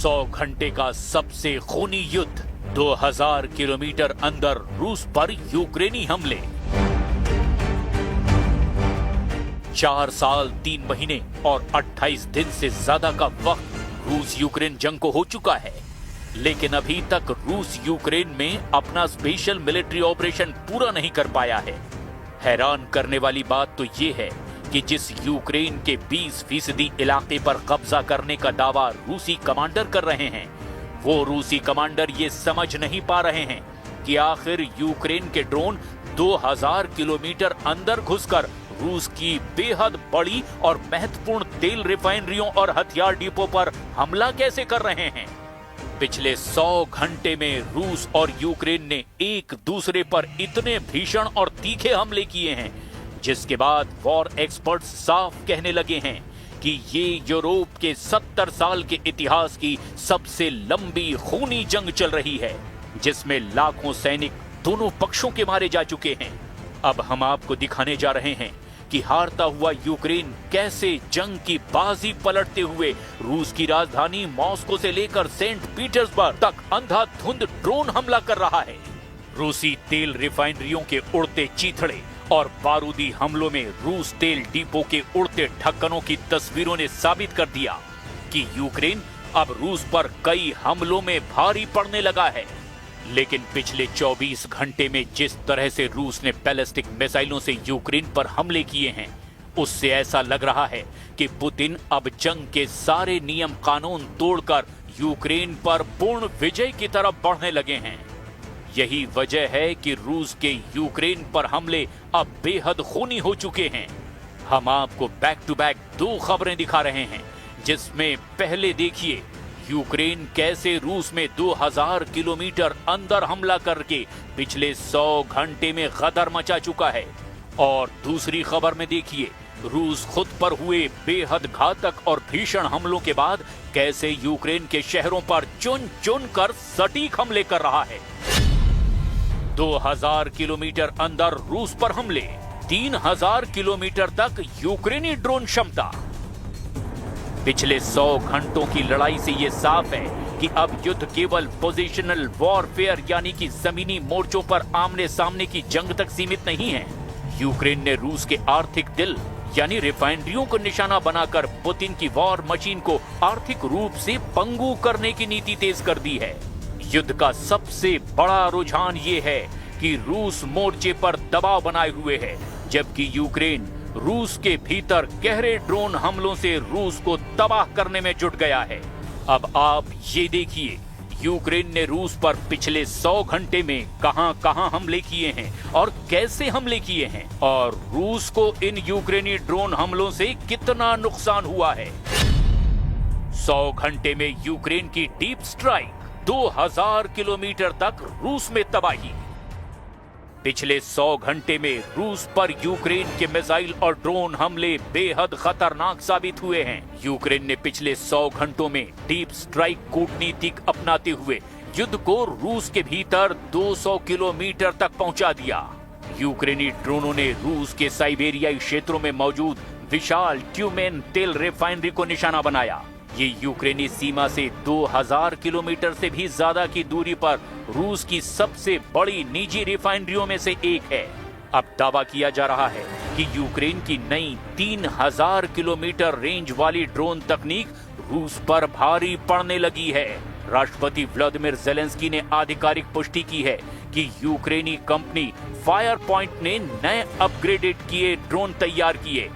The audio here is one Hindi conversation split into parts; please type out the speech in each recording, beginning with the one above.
100 घंटे का सबसे खूनी युद्ध, 2000 किलोमीटर अंदर रूस पर यूक्रेनी हमले। 4 साल 3 महीने और 28 दिन से ज्यादा का वक्त रूस यूक्रेन जंग को हो चुका है, लेकिन अभी तक रूस यूक्रेन में अपना स्पेशल मिलिट्री ऑपरेशन पूरा नहीं कर पाया है। हैरान करने वाली बात तो ये है कि जिस यूक्रेन के 20% इलाके पर कब्जा करने का दावा रूसी कमांडर कर रहे हैं, वो रूसी कमांडर ये समझ नहीं पा रहे हैं कि आखिर यूक्रेन के ड्रोन 2000 किलोमीटर अंदर घुसकर रूस की बेहद बड़ी और महत्वपूर्ण तेल रिफाइनरियों और हथियार डिपो पर हमला कैसे कर रहे हैं। पिछले 100 घंटे में रूस और यूक्रेन ने एक दूसरे पर इतने भीषण और तीखे हमले किए हैं, जिसके बाद वॉर एक्सपर्ट्स साफ कहने लगे हैं कि ये यूरोप के 70 साल के इतिहास की सबसे लंबी खूनी जंग चल रही है, जिसमें लाखों सैनिक दोनों पक्षों के मारे जा चुके हैं। अब हम आपको दिखाने जा रहे हैं कि हारता हुआ यूक्रेन कैसे जंग की बाजी पलटते हुए रूस की राजधानी मॉस्को से लेकर सेंट पीटर्सबर्ग तक अंधाधुंध ड्रोन हमला कर रहा है। रूसी तेल रिफाइनरियों के उड़ते चीथड़े और बारूदी हमलों में रूस तेल डिपो के उड़ते ढक्कनों की तस्वीरों ने साबित कर दिया कि यूक्रेन अब रूस पर कई हमलों में भारी पड़ने लगा है। लेकिन पिछले 24 घंटे में जिस तरह से रूस ने बैलिस्टिक मिसाइलों से यूक्रेन पर हमले किए हैं, उससे ऐसा लग रहा है कि पुतिन अब जंग के सारे नियम कानून तोड़कर यूक्रेन पर पूर्ण विजय की तरफ बढ़ने लगे हैं। यही वजह है कि रूस के यूक्रेन पर हमले अब बेहद खूनी हो चुके हैं। हम आपको बैक टू बैक 2 खबरें दिखा रहे हैं, जिसमें पहले देखिए यूक्रेन कैसे रूस में 2000 किलोमीटर अंदर हमला करके पिछले 100 घंटे में गदर मचा चुका है, और दूसरी खबर में देखिए रूस खुद पर हुए बेहद घातक और भीषण हमलों के बाद कैसे यूक्रेन के शहरों पर चुन चुन कर सटीक हमले कर रहा है। 2000 किलोमीटर अंदर रूस पर हमले, 3000 किलोमीटर तक यूक्रेनी ड्रोन क्षमता। पिछले 100 घंटों की लड़ाई से यह साफ है कि अब युद्ध केवल पोजिशनल वॉरफेयर यानी कि जमीनी मोर्चों पर आमने सामने की जंग तक सीमित नहीं है। यूक्रेन ने रूस के आर्थिक दिल यानी रिफाइनरियों को निशाना बनाकर पुतिन की वॉर मशीन को आर्थिक रूप से पंगु करने की नीति तेज कर दी है। युद्ध का सबसे बड़ा रुझान ये है कि रूस मोर्चे पर दबाव बनाए हुए है, जबकि यूक्रेन रूस के भीतर गहरे ड्रोन हमलों से रूस को तबाह करने में जुट गया है। अब आप ये देखिए यूक्रेन ने रूस पर पिछले 100 घंटे में कहां-कहां हमले किए हैं और कैसे हमले किए हैं, और रूस को इन यूक्रेनी ड्रोन हमलों से कितना नुकसान हुआ है। 100 घंटे में यूक्रेन की डीप स्ट्राइक, 2000 किलोमीटर तक रूस में तबाही। पिछले 100 घंटे में रूस पर यूक्रेन के मिसाइल और ड्रोन हमले बेहद खतरनाक साबित हुए हैं। यूक्रेन ने पिछले 100 घंटों में डीप स्ट्राइक कूटनीति अपनाते हुए युद्ध को रूस के भीतर 200 किलोमीटर तक पहुंचा दिया। यूक्रेनी ड्रोनों ने रूस के साइबेरियाई क्षेत्रों में मौजूद विशाल ट्यूमेन तेल रिफाइनरी को निशाना बनाया। ये यूक्रेनी सीमा से 2000 किलोमीटर से भी ज्यादा की दूरी पर रूस की सबसे बड़ी निजी रिफाइनरियों में से एक है। अब दावा किया जा रहा है कि यूक्रेन की नई 3000 किलोमीटर रेंज वाली ड्रोन तकनीक रूस पर भारी पड़ने लगी है। राष्ट्रपति व्लादिमीर ज़ेलेंस्की ने आधिकारिक पुष्टि की है कि यूक्रेनी कंपनी फायर पॉइंट ने नए अपग्रेडेड किए ड्रोन तैयार किए,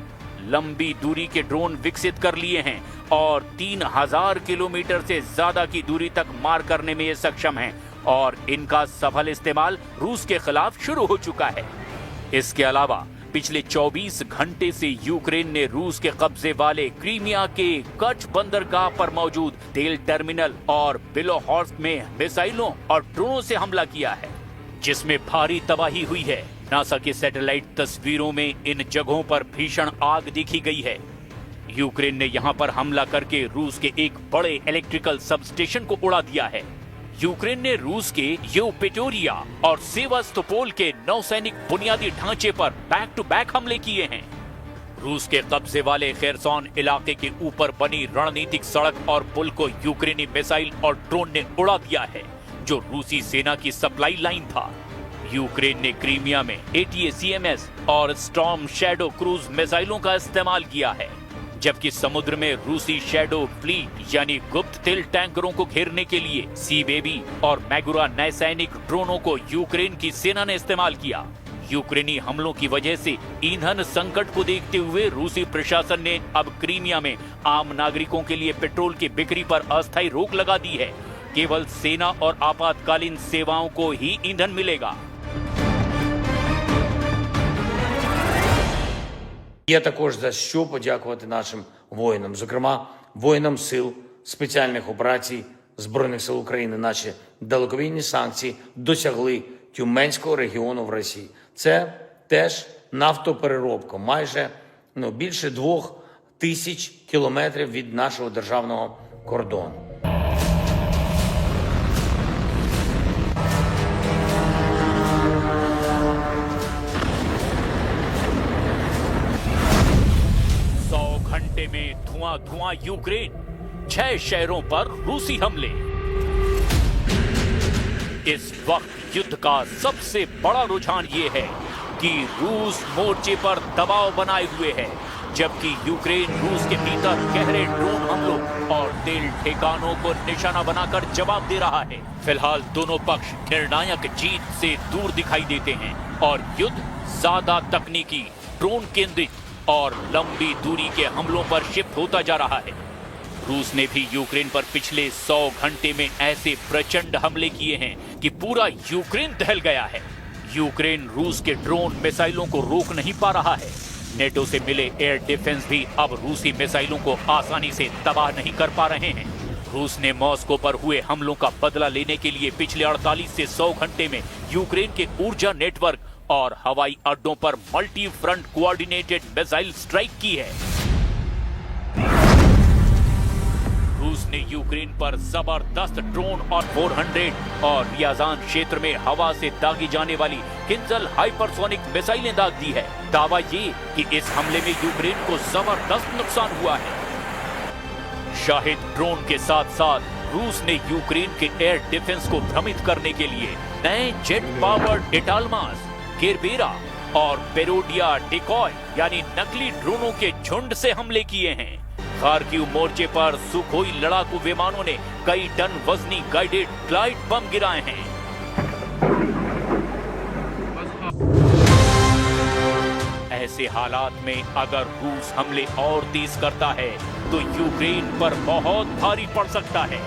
लंबी दूरी के ड्रोन विकसित कर लिए हैं और 3000 किलोमीटर से ज्यादा की दूरी तक मार करने में ये सक्षम हैं, और इनका सफल इस्तेमाल रूस के खिलाफ शुरू हो चुका है। इसके अलावा पिछले 24 घंटे से यूक्रेन ने रूस के कब्जे वाले क्रीमिया के कर्च बंदरगाह पर मौजूद तेल टर्मिनल और बिलोहॉर्स्क में मिसाइलों और ड्रोनों से हमला किया है, जिसमें भारी तबाही हुई है। नासा के सैटेलाइट तस्वीरों में इन जगहों पर भीषण आग दिखी गई है। यूक्रेन ने यहां पर हमला करके रूस के एक बड़े इलेक्ट्रिकल सबस्टेशन को उड़ा दिया है। यूक्रेन ने रूस के येवपेटोरिया और सेवास्तोपोल के नौसैनिक बुनियादी ढांचे पर बैक टू बैक हमले किए हैं। रूस के कब्जे वाले खेरसॉन इलाके के ऊपर बनी रणनीतिक सड़क और पुल को यूक्रेनी मिसाइल और ड्रोन ने उड़ा दिया है, जो रूसी सेना की सप्लाई लाइन था। यूक्रेन ने क्रीमिया में ATACMS और स्टॉर्म शैडो क्रूज मिसाइलों का इस्तेमाल किया है, जबकि समुद्र में रूसी शैडो फ्लीट यानी गुप्त तेल टैंकरों को घेरने के लिए सी बेबी और मैगुरा नए सैनिक ड्रोनों को यूक्रेन की सेना ने इस्तेमाल किया। यूक्रेनी हमलों की वजह से ईंधन संकट को देखते हुए रूसी प्रशासन ने अब क्रीमिया में आम नागरिकों के लिए पेट्रोल की बिक्री पर अस्थायी रोक लगा दी है। केवल सेना और आपातकालीन सेवाओं को ही ईंधन मिलेगा। Є також за що подякувати нашим воїнам, зокрема воїнам сил спеціальних операцій Збройних сил України. Наші далекобійні санкції досягли Тюменського регіону в Росії. Це теж нафтопереробка, майже більше 2000 кілометрів від нашого державного кордону. घंटे में धुआं यूक्रेन, 6 शहरों पर रूसी हमले। इस वक्त युद्ध का सबसे बड़ा रुझान ये है कि रूस मोर्चे पर दबाव बनाए हुए है, जबकि यूक्रेन रूस के भीतर गहरे ड्रोन हमलों और तेल ठिकानों को निशाना बनाकर जवाब दे रहा है। फिलहाल दोनों पक्ष निर्णायक जीत से दूर दिखाई देते हैं और युद्ध ज्यादा तकनीकी, ड्रोन केंद्रित और लंबी दूरी के हमलों पर शिफ्ट होता जा रहा है। रूस ने भी यूक्रेन पर पिछले 100 घंटे में ऐसे प्रचंड हमले किए हैं कि पूरा यूक्रेन दहल गया है। यूक्रेन रूस के ड्रोन मिसाइलों को रोक नहीं पा रहा है। नेटो से मिले एयर डिफेंस भी अब रूसी मिसाइलों को आसानी से तबाह नहीं कर पा रहे हैं। रूस ने मॉस्को पर हुए हमलों का बदला लेने के लिए पिछले 48 से 100 घंटे में यूक्रेन के ऊर्जा नेटवर्क और हवाई अड्डों पर multi front coordinated missile strike की है। रूस ने यूक्रेन पर जबरदस्त ड्रोन और 400 और रियाजान क्षेत्र में हवा से दागी जाने वाली किंजल हाइपरसोनिक मिसाइलें दाग दी है। दावा ये कि इस हमले में यूक्रेन को जबरदस्त नुकसान हुआ है। शाहिद ड्रोन के साथ साथ रूस ने यूक्रेन के एयर डिफेंस को भ्रमित करने के लिए नए जेट पावर्ड इटालमास, केरबेरा और पेरोडिया डिकॉय यानी नकली ड्रोनों के झुंड से हमले किए हैं। खार्किव मोर्चे पर सुखोई लड़ाकू विमानों ने कई टन वजनी गाइडेड ग्लाइड बम गिराए हैं। ऐसे हालात में अगर रूस हमले और तेज करता है तो यूक्रेन पर बहुत भारी पड़ सकता है।